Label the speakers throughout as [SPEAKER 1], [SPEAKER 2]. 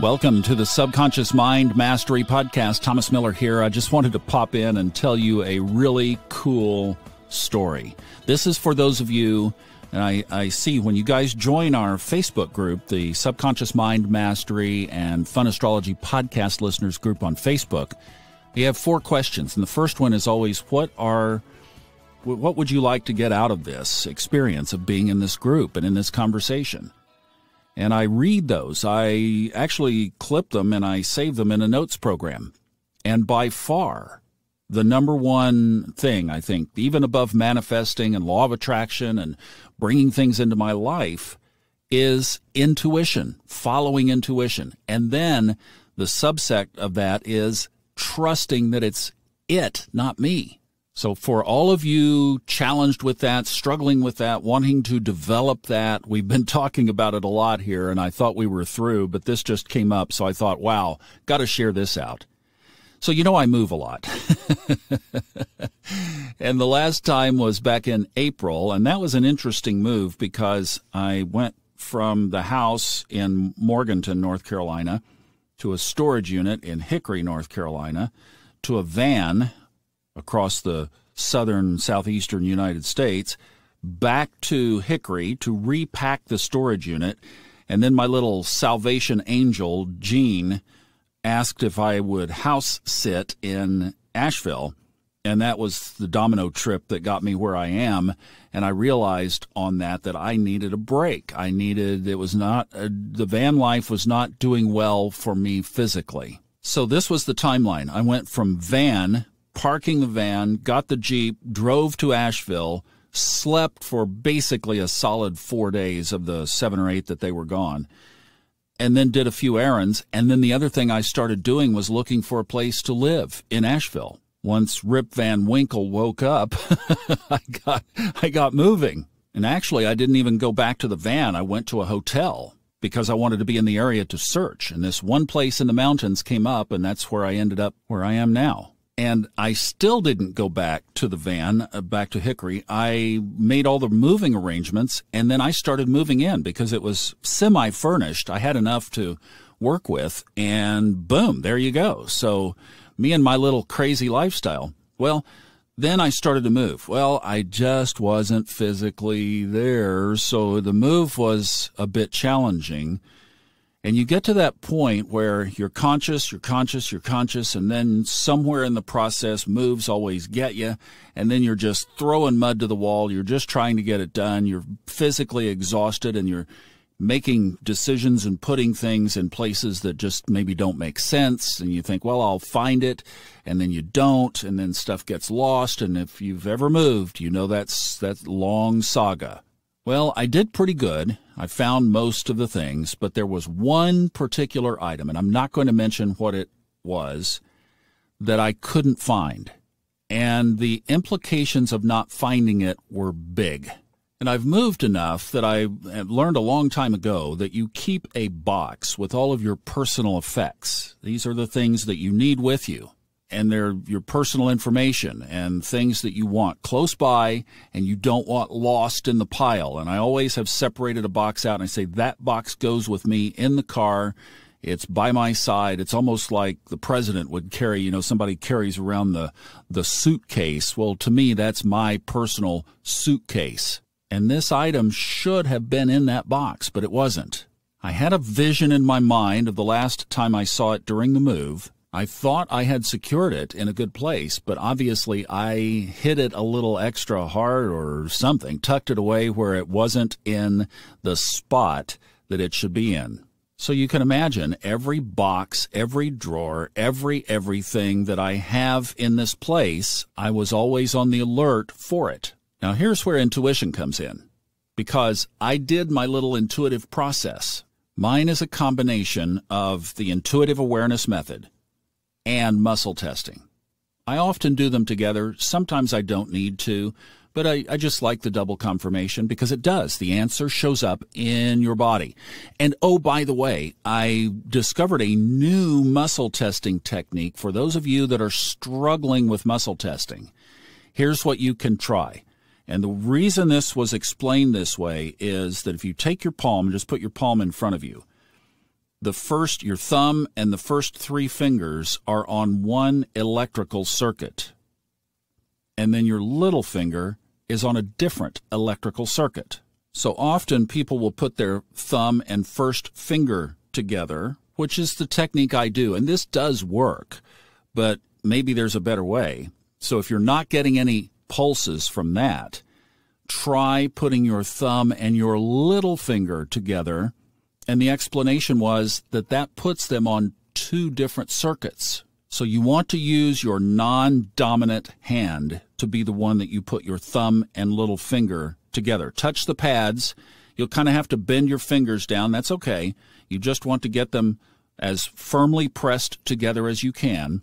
[SPEAKER 1] Welcome to the Subconscious Mind Mastery Podcast. Thomas Miller here. I just wanted to pop in and tell you a really cool story. This is for those of you, and I see when you guys join our Facebook group, the Subconscious Mind Mastery and Fun Astrology Podcast Listeners group on Facebook, we have 4 questions. And the first one is always, what would you like to get out of this experience of being in this group and in this conversation? And I read those. I actually clip them and I save them in a notes program. And by far, the number one thing, I think, even above manifesting and law of attraction and bringing things into my life, is intuition, following intuition. And then the subsect of that is trusting that it's it, not me. So for all of you challenged with that, struggling with that, wanting to develop that, we've been talking about it a lot here, and I thought we were through, but this just came up, so I thought, wow, got to share this out. So I move a lot. And the last time was back in April, and that was an interesting move because I went from the house in Morganton, North Carolina, to a storage unit in Hickory, North Carolina, to a van across the southeastern United States, back to Hickory to repack the storage unit. And then my little salvation angel, Jean, asked if I would house sit in Asheville. And that was the domino trip that got me where I am. And I realized on that I needed a break. The van life was not doing well for me physically. So this was the timeline. I went from parking the van, got the Jeep, drove to Asheville, slept for basically a solid 4 days of the 7 or 8 that they were gone, and then did a few errands. And then the other thing I started doing was looking for a place to live in Asheville. Once Rip Van Winkle woke up, I got moving. And actually, I didn't even go back to the van. I went to a hotel because I wanted to be in the area to search. And this one place in the mountains came up, and that's where I ended up where I am now. And I still didn't go back to the van, back to Hickory. I made all the moving arrangements, and then I started moving in because it was semi-furnished. I had enough to work with, and boom, there you go. So me and my little crazy lifestyle. Well, then I started to move. Well, I just wasn't physically there, so the move was a bit challenging. And you get to that point where you're conscious, and then somewhere in the process, moves always get you, and then you're just throwing mud to the wall. You're just trying to get it done. You're physically exhausted, and you're making decisions and putting things in places that just maybe don't make sense. And you think, well, I'll find it, and then you don't, and then stuff gets lost. And if you've ever moved, that's that long saga. Well, I did pretty good. I found most of the things, but there was one particular item, and I'm not going to mention what it was, that I couldn't find. And the implications of not finding it were big. And I've moved enough that I learned a long time ago that you keep a box with all of your personal effects. These are the things that you need with you. And they're your personal information and things that you want close by and you don't want lost in the pile. And I always have separated a box out, and I say that box goes with me in the car. It's by my side. It's almost like the president would carry, somebody carries around the suitcase. Well, to me, that's my personal suitcase. And this item should have been in that box, but it wasn't. I had a vision in my mind of the last time I saw it during the move. I thought I had secured it in a good place, but obviously I hit it a little extra hard or something, tucked it away where it wasn't in the spot that it should be in. So you can imagine every box, every drawer, everything that I have in this place, I was always on the alert for it. Now here's where intuition comes in, because I did my little intuitive process. Mine is a combination of the intuitive awareness method and muscle testing. I often do them together. Sometimes I don't need to, but I just like the double confirmation because it does. The answer shows up in your body. And oh, by the way, I discovered a new muscle testing technique for those of you that are struggling with muscle testing. Here's what you can try. And the reason this was explained this way is that if you take your palm, just put your palm in front of you, your thumb and the first 3 fingers are on one electrical circuit, and then your little finger is on a different electrical circuit. So often people will put their thumb and first finger together, which is the technique I do, and this does work, but maybe there's a better way. So if you're not getting any pulses from that, try putting your thumb and your little finger together. And the explanation was that puts them on 2 different circuits. So you want to use your non-dominant hand to be the one that you put your thumb and little finger together. Touch the pads. You'll kind of have to bend your fingers down. That's okay. You just want to get them as firmly pressed together as you can.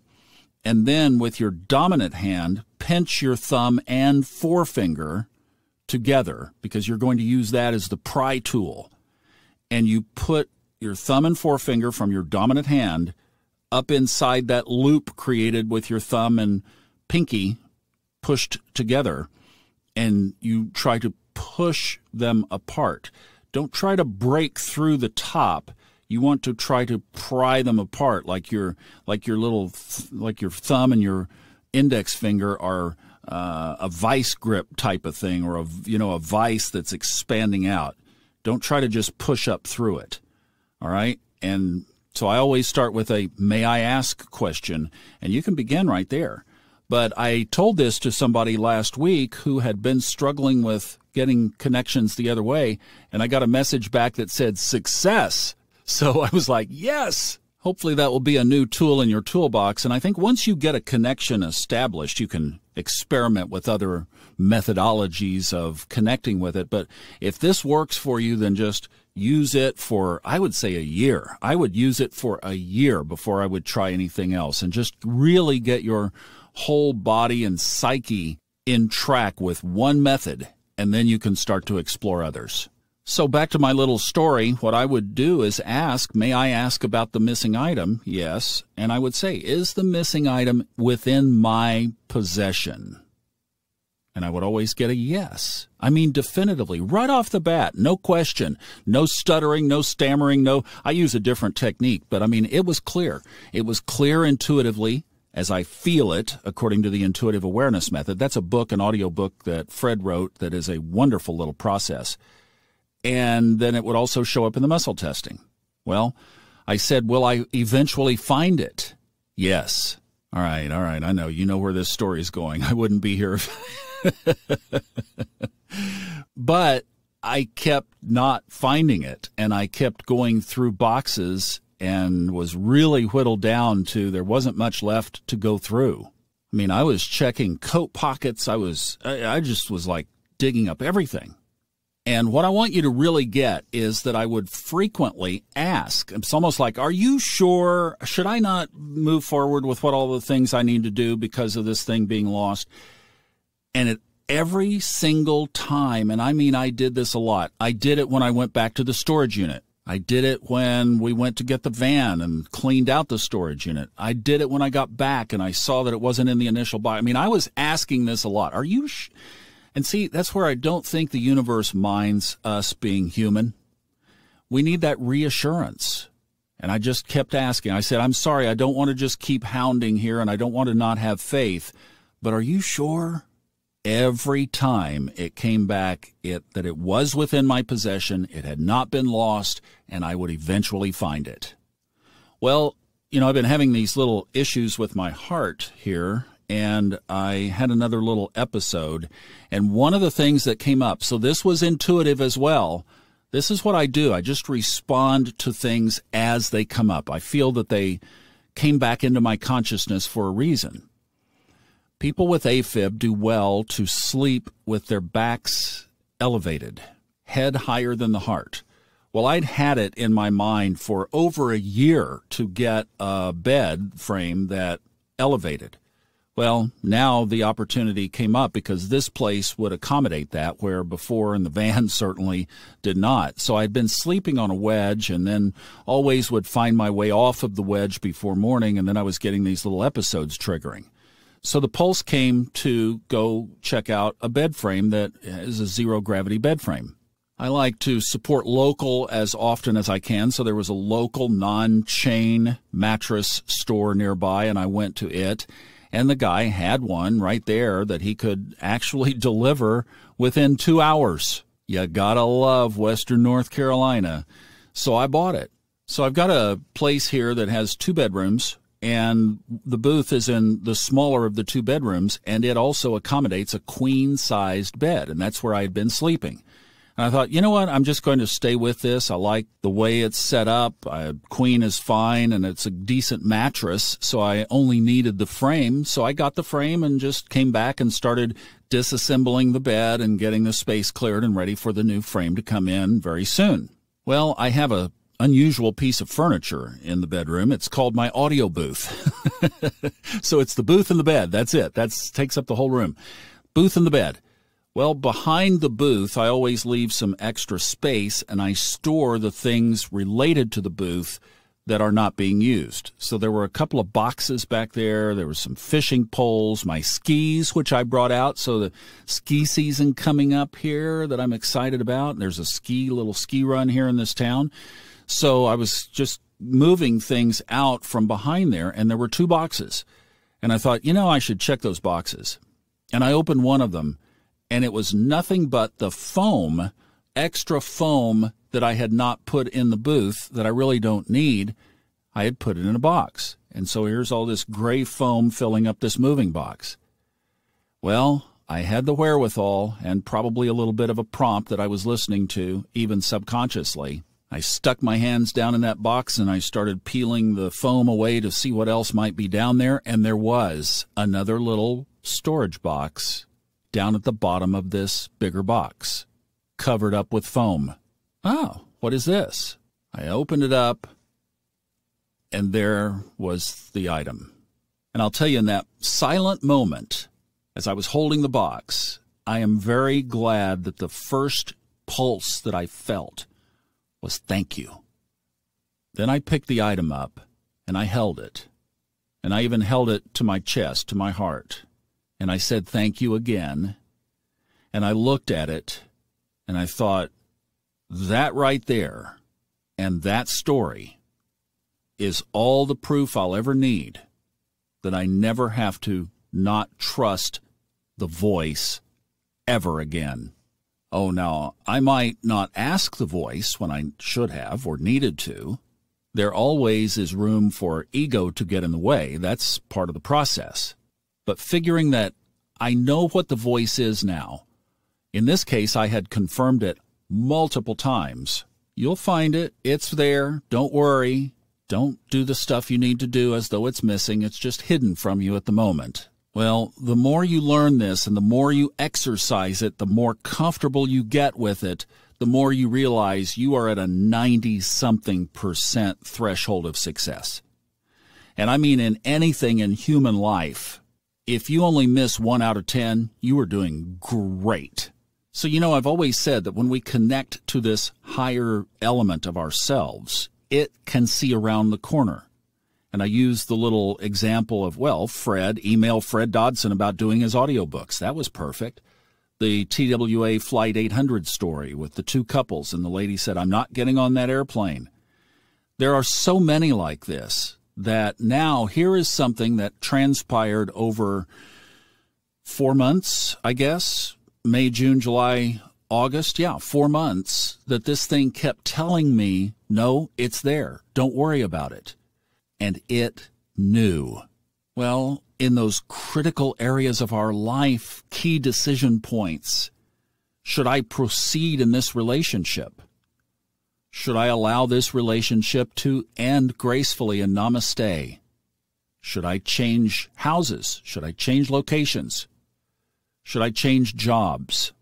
[SPEAKER 1] And then with your dominant hand, pinch your thumb and forefinger together, because you're going to use that as the pry tool. And you put your thumb and forefinger from your dominant hand up inside that loop created with your thumb and pinky pushed together, and you try to push them apart. Don't try to break through the top. You want to try to pry them apart, like your thumb and your index finger are a vice grip type of thing, or a vice that's expanding out. Don't try to just push up through it, all right? And so I always start with a "may I ask" question, and you can begin right there. But I told this to somebody last week who had been struggling with getting connections the other way, and I got a message back that said "success." So I was like, yes! Hopefully that will be a new tool in your toolbox. And I think once you get a connection established, you can experiment with other methodologies of connecting with it. But if this works for you, then just use it for, I would say, a year. I would use it for a year before I would try anything else, and just really get your whole body and psyche in track with one method, and then you can start to explore others. So back to my little story, what I would do is ask, may I ask about the missing item? Yes. And I would say, is the missing item within my possession? And I would always get a yes. I mean, definitively, right off the bat, no question, no stuttering, no stammering, I use a different technique, but I mean, it was clear. It was clear intuitively as I feel it, according to the intuitive awareness method. That's a book, an audio book that Fred wrote that is a wonderful little process. And then it would also show up in the muscle testing. Well, I said, will I eventually find it? Yes. All right. I know. You know where this story is going. I wouldn't be here. But I kept not finding it, and I kept going through boxes and was really whittled down to there wasn't much left to go through. I mean, I was checking coat pockets. I just was like digging up everything. And what I want you to really get is that I would frequently ask. It's almost like, are you sure? Should I not move forward with all the things I need to do because of this thing being lost? And every single time, and I mean, I did this a lot. I did it when I went back to the storage unit. I did it when we went to get the van and cleaned out the storage unit. I did it when I got back and I saw that it wasn't in the initial buy. I mean, I was asking this a lot. Are you And see, that's where I don't think the universe minds us being human. We need that reassurance. And I just kept asking. I said, I'm sorry, I don't want to just keep hounding here, and I don't want to not have faith, but are you sure? Every time it came back that it was within my possession, it had not been lost, and I would eventually find it. Well, I've been having these little issues with my heart here, and I had another little episode, and one of the things that came up, so this was intuitive as well. This is what I do. I just respond to things as they come up. I feel that they came back into my consciousness for a reason. People with AFib do well to sleep with their backs elevated, head higher than the heart. Well, I'd had it in my mind for over a year to get a bed frame that elevated. Well, now the opportunity came up because this place would accommodate that, where before in the van certainly did not. So I'd been sleeping on a wedge and then always would find my way off of the wedge before morning, and then I was getting these little episodes triggering. So the pulse came to go check out a bed frame that is a zero-gravity bed frame. I like to support local as often as I can, so there was a local non-chain mattress store nearby, and I went to it, and the guy had one right there that he could actually deliver within 2 hours. You gotta love Western North Carolina. So I bought it. So I've got a place here that has 2 bedrooms, and the booth is in the smaller of the 2 bedrooms, and it also accommodates a queen-sized bed, and that's where I had been sleeping. And I thought, you know what, I'm just going to stay with this. I like the way it's set up. Queen is fine, and it's a decent mattress, so I only needed the frame. So I got the frame and just came back and started disassembling the bed and getting the space cleared and ready for the new frame to come in very soon. Well, I have a unusual piece of furniture in the bedroom. It's called my audio booth. So it's the booth and the bed. That's it. That takes up the whole room. Booth and the bed. Well, behind the booth, I always leave some extra space, and I store the things related to the booth that are not being used. So there were a couple of boxes back there. There were some fishing poles, my skis, which I brought out. So the ski season coming up here that I'm excited about. There's a little ski run here in this town. So I was just moving things out from behind there, and there were 2 boxes. And I thought, I should check those boxes. And I opened one of them, and it was nothing but the foam, extra foam that I had not put in the booth that I really don't need. I had put it in a box. And so here's all this gray foam filling up this moving box. Well, I had the wherewithal and probably a little bit of a prompt that I was listening to, even subconsciously. I stuck my hands down in that box and I started peeling the foam away to see what else might be down there. And there was another little storage box down at the bottom of this bigger box, covered up with foam. Oh, what is this? I opened it up, and there was the item. And I'll tell you, in that silent moment, as I was holding the box, I am very glad that the first pulse that I felt was thank you. Then I picked the item up, and I held it. And I even held it to my chest, to my heart. And I said thank you again, and I looked at it, and I thought, that right there and that story is all the proof I'll ever need that I never have to not trust the voice ever again. Oh, now, I might not ask the voice when I should have or needed to. There always is room for ego to get in the way. That's part of the process. But figuring that I know what the voice is now. In this case, I had confirmed it multiple times. You'll find it. It's there. Don't worry. Don't do the stuff you need to do as though it's missing. It's just hidden from you at the moment. Well, the more you learn this and the more you exercise it, the more comfortable you get with it, the more you realize you are at a 90-something% threshold of success. And I mean in anything in human life. If you only miss 1 out of 10, you are doing great. So, I've always said that when we connect to this higher element of ourselves, it can see around the corner. And I use the little example of, email Fred Dodson about doing his audiobooks. That was perfect. The TWA Flight 800 story with the 2 couples, and the lady said, I'm not getting on that airplane. There are so many like this that now here is something that transpired over 4 months, I guess, May, June, July, August. 4 months that this thing kept telling me, no, it's there. Don't worry about it. And it knew. Well, in those critical areas of our life, key decision points, should I proceed in this relationship? Should I allow this relationship to end gracefully and namaste? Should I change houses? Should I change locations? Should I change jobs?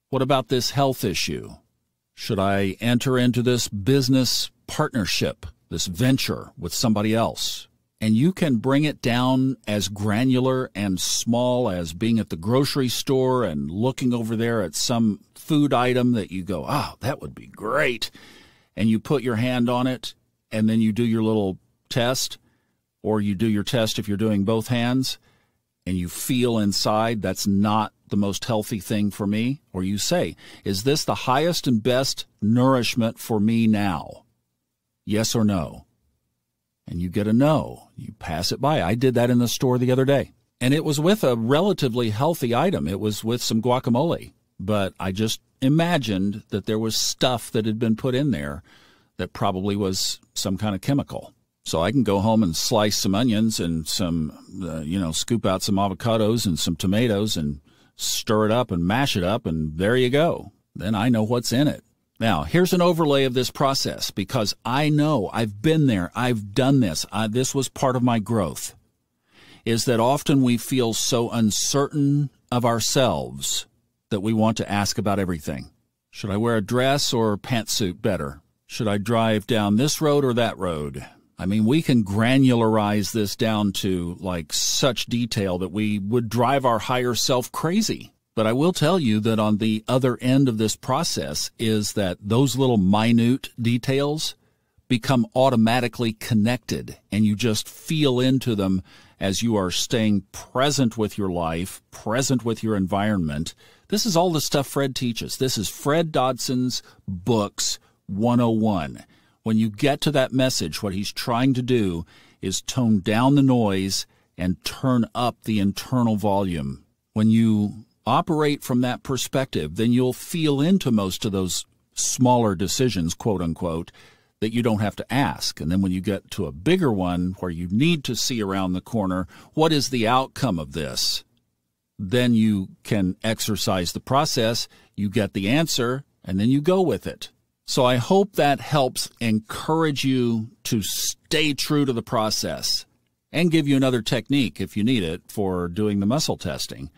[SPEAKER 1] What about this health issue? Should I enter into this business partnership, this venture with somebody else? And you can bring it down as granular and small as being at the grocery store and looking over there at some food item that you go, that would be great. And you put your hand on it, and then you do your little test, or you do your test if you're doing both hands, and you feel inside that's not the most healthy thing for me? Or you say, is this the highest and best nourishment for me now? Yes or no? And you get a no. You pass it by. I did that in the store the other day. And it was with a relatively healthy item. It was with some guacamole. But I just imagined that there was stuff that had been put in there that probably was some kind of chemical. So I can go home and slice some onions and some, scoop out some avocados and some tomatoes and stir it up and mash it up, and there you go. Then I know what's in it. Now, here's an overlay of this process, because I know I've been there. I've done this. This was part of my growth, is that often we feel so uncertain of ourselves that we want to ask about everything. Should I wear a dress or a pantsuit better? Should I drive down this road or that road? I mean, we can granularize this down to like such detail that we would drive our higher self crazy. But I will tell you that on the other end of this process is that those little minute details become automatically connected, and you just feel into them as you are staying present with your life, present with your environment. This is all the stuff Fred teaches. This is Fred Dodson's Books 101. When you get to that message, what he's trying to do is tone down the noise and turn up the internal volume. When you operate from that perspective, then you'll feel into most of those smaller decisions, quote unquote, that you don't have to ask. And then when you get to a bigger one where you need to see around the corner, what is the outcome of this? Then you can exercise the process, you get the answer, and then you go with it. So I hope that helps encourage you to stay true to the process and give you another technique if you need it for doing the muscle testing.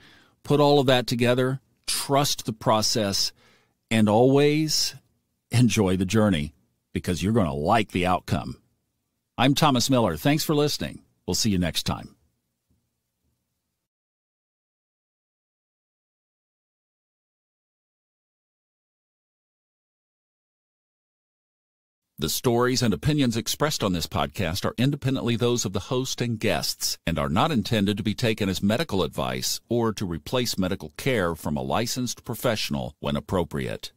[SPEAKER 1] Put all of that together, trust the process, and always enjoy the journey, because you're going to like the outcome. I'm Thomas Miller. Thanks for listening. We'll see you next time. The stories and opinions expressed on this podcast are independently those of the host and guests and are not intended to be taken as medical advice or to replace medical care from a licensed professional when appropriate.